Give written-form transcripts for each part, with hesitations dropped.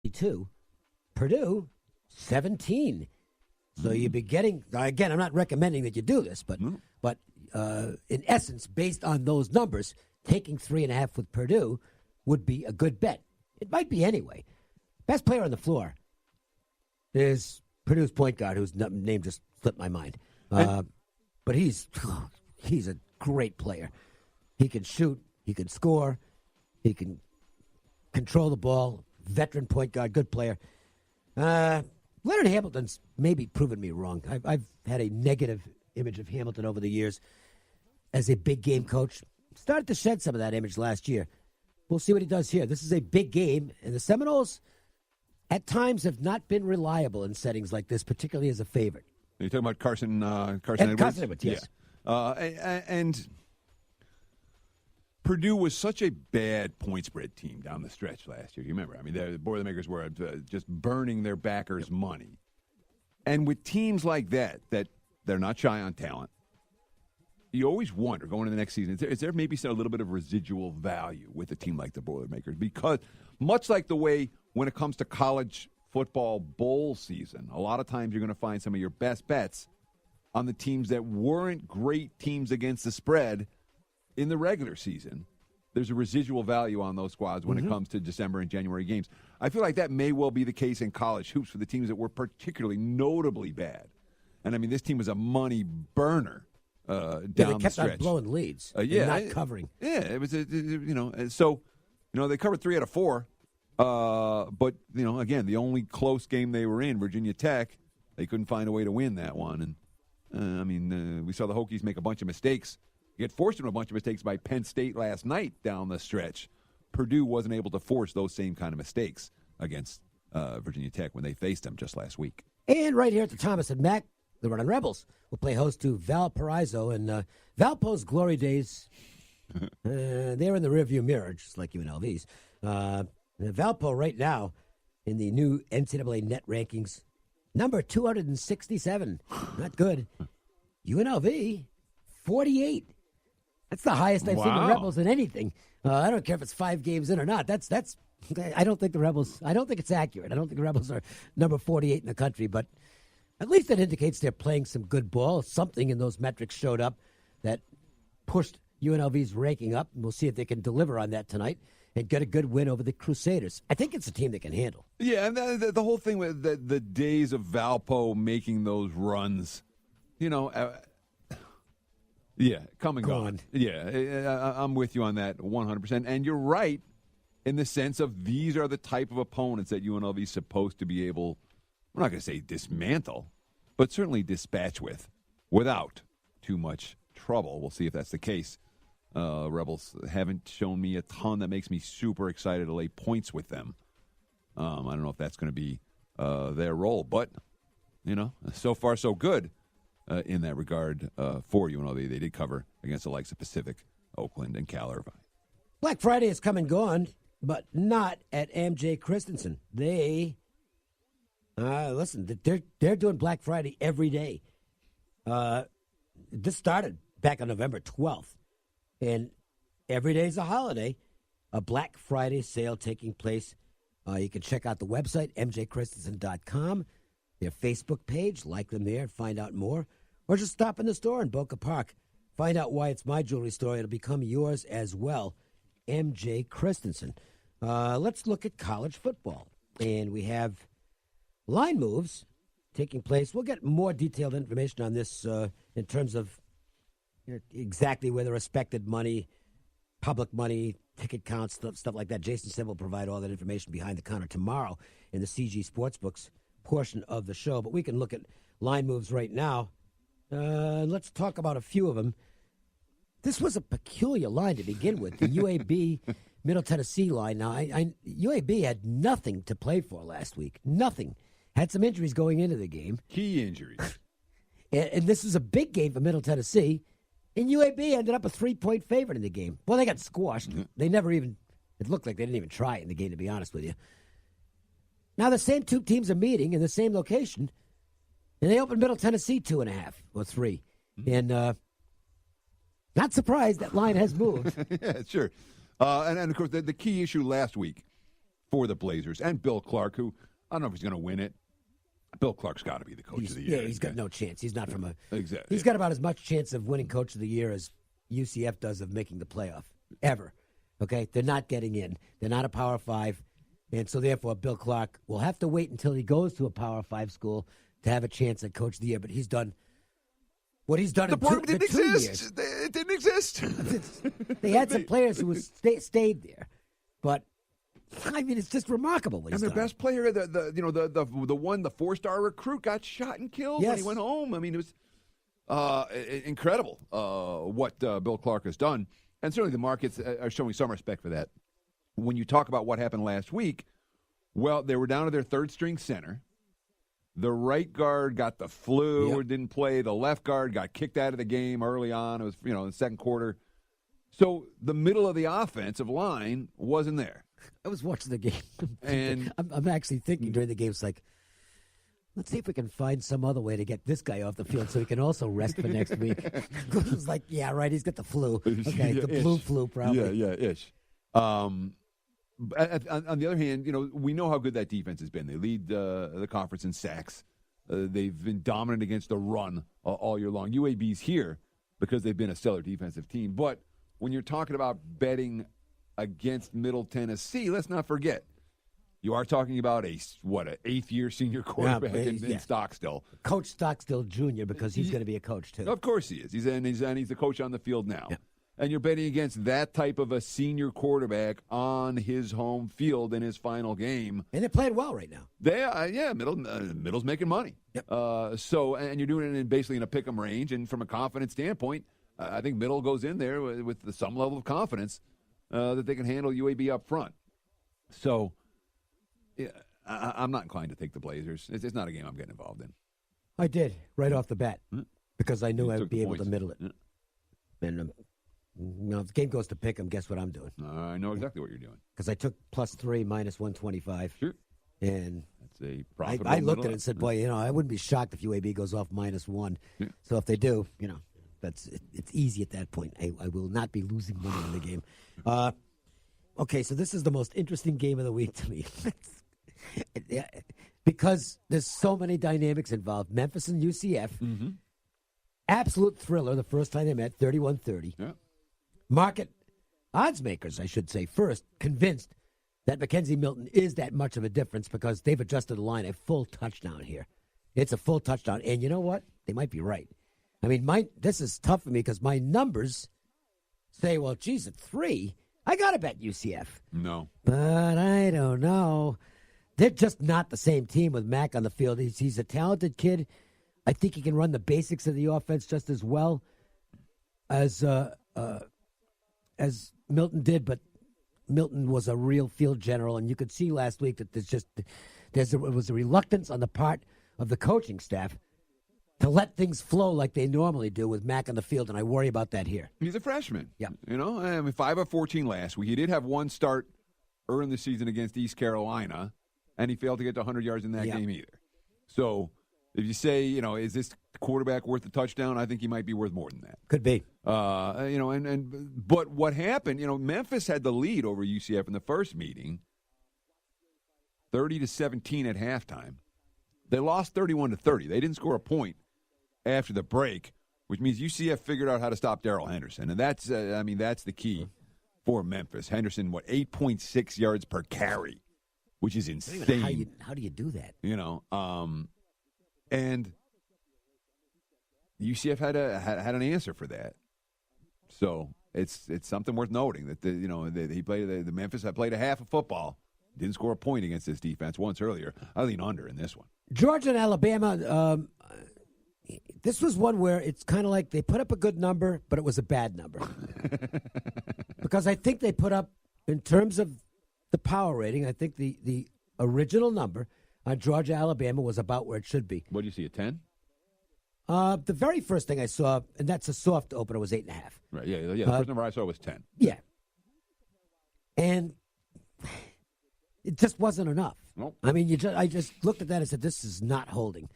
22. Purdue, 17. So you'd be getting, again, I'm not recommending that you do this, but in essence, based on those numbers, taking 3.5 with Purdue would be a good bet. It might be anyway. Best player on the floor is Purdue's point guard, whose name just slipped my mind. But he's a great player. He can shoot. He can score. He can control the ball. Veteran point guard, good player. Leonard Hamilton's maybe proven me wrong. I've had a negative image of Hamilton over the years as a big game coach. Started to shed some of that image last year. We'll see what he does here. This is a big game, and the Seminoles at times have not been reliable in settings like this, particularly as a favorite. You're talking about Carson Edwards? Carson Edwards, yes. Yeah. And Purdue was such a bad point spread team down the stretch last year. You remember? I mean, the Boilermakers were just burning their backers' money. And with teams like that they're not shy on talent, you always wonder, going into the next season, is there maybe a little bit of residual value with a team like the Boilermakers? Because much like the way when it comes to college football bowl season, a lot of times you're going to find some of your best bets on the teams that weren't great teams against the spread in the regular season. There's a residual value on those squads when it comes to December and January games. I feel like that may well be the case in college hoops for the teams that were particularly notably bad. And, I mean, this team was a money burner down the stretch. They kept on blowing leads and not covering. Yeah, it was, they covered 3 out of 4. But, again, the only close game they were in, Virginia Tech, they couldn't find a way to win that one. And, we saw the Hokies make a bunch of mistakes. Get forced into a bunch of mistakes by Penn State last night down the stretch. Purdue wasn't able to force those same kind of mistakes against Virginia Tech when they faced them just last week. And right here at the Thomas and Mack, the Running Rebels will play host to Valparaiso. And Valpo's glory days, they're in the rearview mirror, just like UNLV's. Valpo right now in the new NCAA net rankings, number 267. Not good. UNLV, 48. That's the highest I've seen the Rebels in anything. I don't care if it's 5 games in or not. That's. I don't think it's accurate. I don't think the Rebels are number 48 in the country, but at least it indicates they're playing some good ball. Something in those metrics showed up that pushed UNLV's ranking up, and we'll see if they can deliver on that tonight and get a good win over the Crusaders. I think it's a team they can handle. Yeah, and the whole thing with the days of Valpo making those runs, come and gone. Yeah, I'm with you on that 100%. And you're right in the sense of these are the type of opponents that UNLV is supposed to be able, I'm not going to say dismantle, but certainly dispatch without too much trouble. We'll see if that's the case. Rebels haven't shown me a ton that makes me super excited to lay points with them. I don't know if that's going to be their role, but, so far so good. In that regard, for UNLV, they did cover against the likes of Pacific, Oakland, and Cal Irvine. Black Friday has come and gone, but not at MJ Christensen. They, they're doing Black Friday every day. This started back on November 12th, and every day is a holiday. A Black Friday sale taking place. You can check out the website, mjchristensen.com, their Facebook page, like them there, find out more. Or just stop in the store in Boca Park. Find out why it's my jewelry store. It'll become yours as well. MJ Christensen. Let's look at college football. And we have line moves taking place. We'll get more detailed information on this in terms of exactly where the respected money, public money, ticket counts, stuff like that. Jason said we'll provide all that information behind the counter tomorrow in the CG Sportsbooks portion of the show. But we can look at line moves right now. Let's talk about a few of them. This was a peculiar line to begin with, the UAB Middle Tennessee line. Now, UAB had nothing to play for last week. Nothing. Had some injuries going into the game. Key injuries. and this is a big game for Middle Tennessee. And UAB ended up a 3-point favorite in the game. Well, they got squashed. They never even, it looked like they didn't even try it in the game, to be honest with you. Now, the same two teams are meeting in the same location. And they opened Middle Tennessee 2.5 or 3. And not surprised that line has moved. Yeah, sure. And of course, the key issue last week for the Blazers. And Bill Clark, who I don't know if he's going to win it. Bill Clark's got to be the coach of the year. Yeah, he's got no chance. He's not from a. Exactly. He's got about as much chance of winning coach of the year as UCF does of making the playoff ever. Okay, they're not getting in. They're not a Power 5, and so therefore Bill Clark will have to wait until he goes to a Power 5 school to have a chance at coach of the year. But he's done what he's done The in program didn't 2 exist. years. It didn't exist. They had some players who stayed there, but I mean, it's just remarkable what he's and their done. best player, the 4-star recruit, got shot and killed when he went home. I mean, it was incredible what Bill Clark has done, and certainly the markets are showing some respect for that. When you talk about what happened last week, well, they were down to their third-string center. The right guard got the flu or didn't play. The left guard got kicked out of the game early on. It was in the second quarter. So the middle of the offensive line wasn't there. I was watching the game, and I'm actually thinking during the game, it's like, let's see if we can find some other way to get this guy off the field so he can also rest for next week. It was like, yeah, right, he's got the flu. Okay, the blue flu probably. Yeah, ish. On the other hand, we know how good that defense has been. They lead the conference in sacks. They've been dominant against the run all year long. UAB's here because they've been a stellar defensive team. But when you're talking about betting against Middle Tennessee, let's not forget, you are talking about an 8th-year senior quarterback in Stockstill. Coach Stockstill Jr., because he's going to be a coach, too. Of course he is. He's the coach on the field now. Yeah. And you're betting against that type of a senior quarterback on his home field in his final game. And they're playing well right now. They are, Middle's making money. Yep. And you're doing it basically in a pick'em range. And from a confidence standpoint, I think Middle goes in there with some level of confidence that they can handle UAB up front. So I'm not inclined to take the Blazers. It's not a game I'm getting involved in. I did right off the bat because I knew I would be able to middle it. Yeah. And if the game goes to pick 'em, guess what I'm doing? I know exactly what you're doing. Because I took +3 minus 125. Sure. And that's a profitable I looked at it and said, boy, I wouldn't be shocked if UAB goes off -1. Yeah. So if they do, it's easy at that point. I will not be losing money in the game. Okay, so this is the most interesting game of the week to me. Because there's so many dynamics involved. Memphis and UCF. Mm-hmm. Absolute thriller the first time they met, 31-30. Yeah. Market odds makers, I should say, first convinced that Mackenzie Milton is that much of a difference because they've adjusted the line a full touchdown here. It's a full touchdown. And you know what? They might be right. I mean, this is tough for me because my numbers say, well, geez, at 3, I got to bet UCF. No. But I don't know. They're just not the same team with Mac on the field. He's a talented kid. I think he can run the basics of the offense just as well as Milton did, but Milton was a real field general, and you could see last week that there was a reluctance on the part of the coaching staff to let things flow like they normally do with Mac on the field, and I worry about that here. He's a freshman. Yeah. 5 of 14 last week. He did have one start early in the season against East Carolina, and he failed to get to 100 yards in that game either. So if you say, is this quarterback worth a touchdown? I think he might be worth more than that. Could be. But what happened, Memphis had the lead over UCF in the first meeting, 30-17 at halftime. They lost 31-30. They didn't score a point after the break, which means UCF figured out how to stop Darrell Henderson. And that's the key for Memphis. Henderson, 8.6 yards per carry, which is insane. How do you do that? And UCF had an answer for that. So it's something worth noting that the Memphis had played a half of football, didn't score a point against this defense once earlier. I lean under in this one. Georgia and Alabama. This was one where it's kind of like they put up a good number, but it was a bad number. Because I think they put up, in terms of the power rating, I think the original number on Georgia, Alabama was about where it should be. What do you see, a 10? The very first thing I saw, and that's a soft opener, was 8.5. Right, yeah. The first number I saw was 10. Yeah. And it just wasn't enough. Nope. I mean, I just looked at that and said, this is not holding.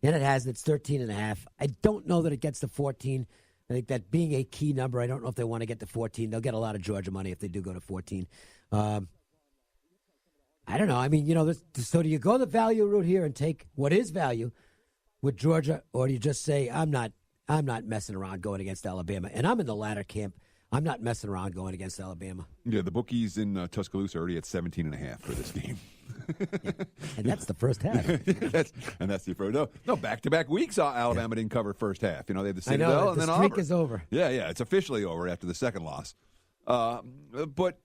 And it has. It's 13.5. I don't know that it gets to 14. I think that being a key number, I don't know if they want to get to 14. They'll get a lot of Georgia money if they do go to 14. I don't know. I mean, so do you go the value route here and take what is value with Georgia, or do you just say, I'm not messing around going against Alabama? And I'm in the latter camp. I'm not messing around going against Alabama. Yeah, the bookies in Tuscaloosa are already at 17.5 for this game. Yeah. And that's the first half. that's the first. No, back-to-back weeks Alabama didn't cover first half. They had the Citadel and then the streak Auburn. is over. Yeah, it's officially over after the second loss. But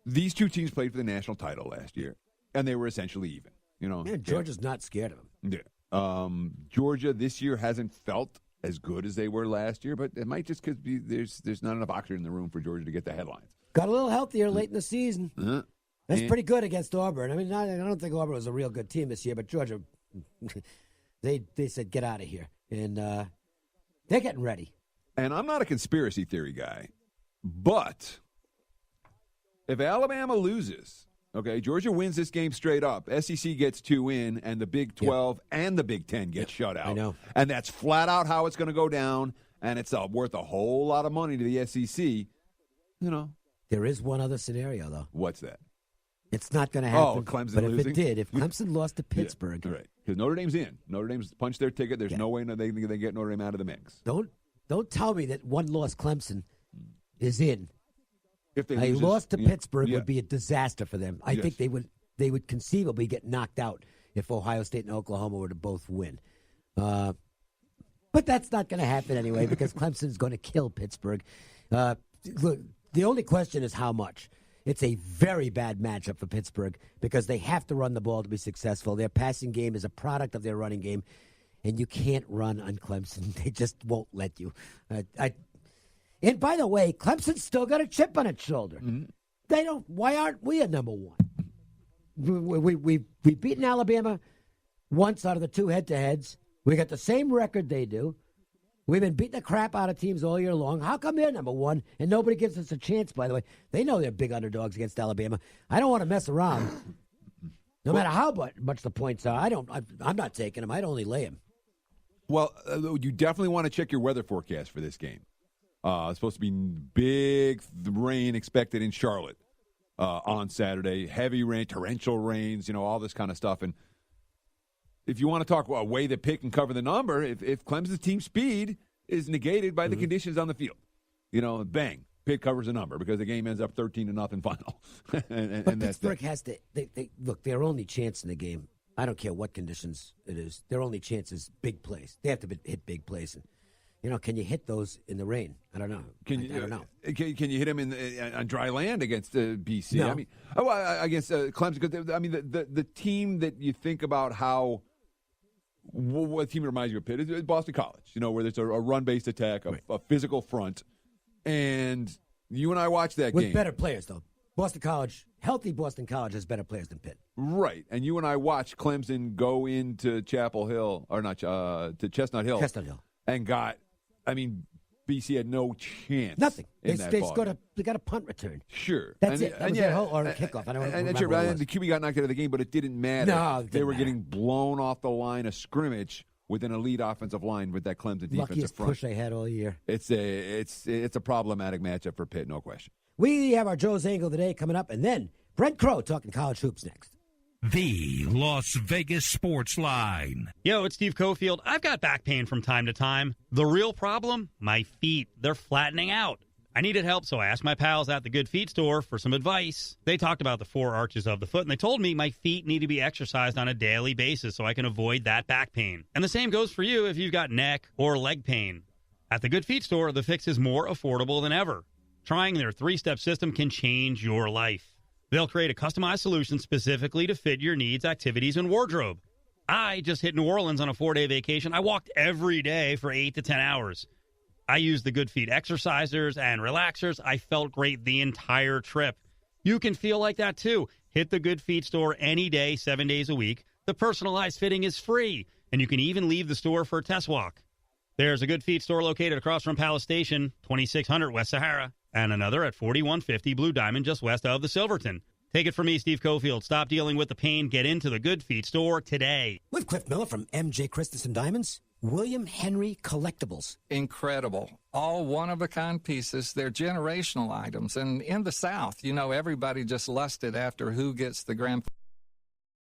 these two teams played for the national title last year, and they were essentially even. Yeah, Georgia's not scared of them. Yeah. Georgia this year hasn't felt as good as they were last year, but it might just because there's not enough oxygen in the room for Georgia to get the headlines. Got a little healthier late in the season. That's pretty good against Auburn. I mean, I don't think Auburn was a real good team this year, but Georgia, they said, get out of here. And they're getting ready. And I'm not a conspiracy theory guy, but if Alabama loses, okay, Georgia wins this game straight up, SEC gets 2 in, and the Big 12 and the Big 10 get shut out. I know. And that's flat out how it's going to go down, and it's worth a whole lot of money to the SEC. There is one other scenario, though. What's that? It's not going to happen. Oh, Clemson but losing? If it did, if Clemson lost to Pittsburgh. Yeah, right. Because Notre Dame's in. Notre Dame's punched their ticket. There's no way they get Notre Dame out of the mix. Don't tell me that one loss Clemson is in. If they lost to Pittsburgh would be a disaster for them. I think they would conceivably get knocked out if Ohio State and Oklahoma were to both win. But that's not going to happen anyway because Clemson's going to kill Pittsburgh. Look, the only question is how much. It's a very bad matchup for Pittsburgh because they have to run the ball to be successful. Their passing game is a product of their running game, and you can't run on Clemson. They just won't let you. And by the way, Clemson's still got a chip on its shoulder. Mm-hmm. They don't. Why aren't we at number one? We've beaten Alabama once out of the 2 head-to-heads. We got the same record they do. We've been beating the crap out of teams all year long. How come they're number one and nobody gives us a chance, by the way? They know they're big underdogs against Alabama. I don't want to mess around. No matter how much the points are, I'm not taking them. I'd only lay them. Well, you definitely want to check your weather forecast for this game. It's supposed to be big rain expected in Charlotte on Saturday. Heavy rain, torrential rains, all this kind of stuff. And if you want to talk about a way that Pitt can cover the number, if Clemson's team speed is negated by the conditions on the field, bang, Pitt covers the number because the game ends up 13-0 final. But Pittsburgh has to look. Their only chance in the game, I don't care what conditions it is, their only chance is big plays. They have to hit big plays. And, can you hit those in the rain? I don't know. I don't know. Can you hit them on dry land against BC? No. I mean, against Clemson. Because the team that you think about how. What team reminds you of Pitt is Boston College, where there's a run-based attack, a physical front. And you and I watched that game. With better players, though. Healthy Boston College has better players than Pitt. Right. And you and I watched Clemson go into Chapel Hill, or not, to Chestnut Hill. And BC had no chance. Nothing. They got a punt return. Sure. That's it. That was their whole, or a kickoff. I don't remember. And the QB got knocked out of the game, but it didn't matter. No, they were getting blown off the line of scrimmage with an elite offensive line with that Clemson defensive Luckiest front. Push they had all year. It's a problematic matchup for Pitt, no question. We have our Joe's Angle today coming up, and then Brent Crow talking college hoops next. The Las Vegas Sportsline. Yo, it's Steve Cofield. I've got back pain from time to time. The real problem? My feet. They're flattening out. I needed help, so I asked my pals at the Good Feet store for some advice. They talked about the 4 arches of the foot, and they told me my feet need to be exercised on a daily basis so I can avoid that back pain. And the same goes for you if you've got neck or leg pain. At the Good Feet store, the fix is more affordable than ever. Trying their 3-step system can change your life. They'll create a customized solution specifically to fit your needs, activities, and wardrobe. I just hit New Orleans on a 4-day vacation. I walked every day for 8 to 10 hours. I used the Good Feet exercisers and relaxers. I felt great the entire trip. You can feel like that too. Hit the Good Feet store any day, 7 days a week. The personalized fitting is free, and you can even leave the store for a test walk. There's a Good Feet store located across from Palace Station, 2600 West Sahara, and another at 4150 Blue Diamond just west of the Silverton. Take it from me, Steve Cofield. Stop dealing with the pain. Get into the Good Feet store today. With Cliff Miller from MJ Christensen Diamonds. William Henry Collectibles. Incredible. All one-of-a-kind pieces. They're generational items. And in the South, everybody just lusted after who gets the grand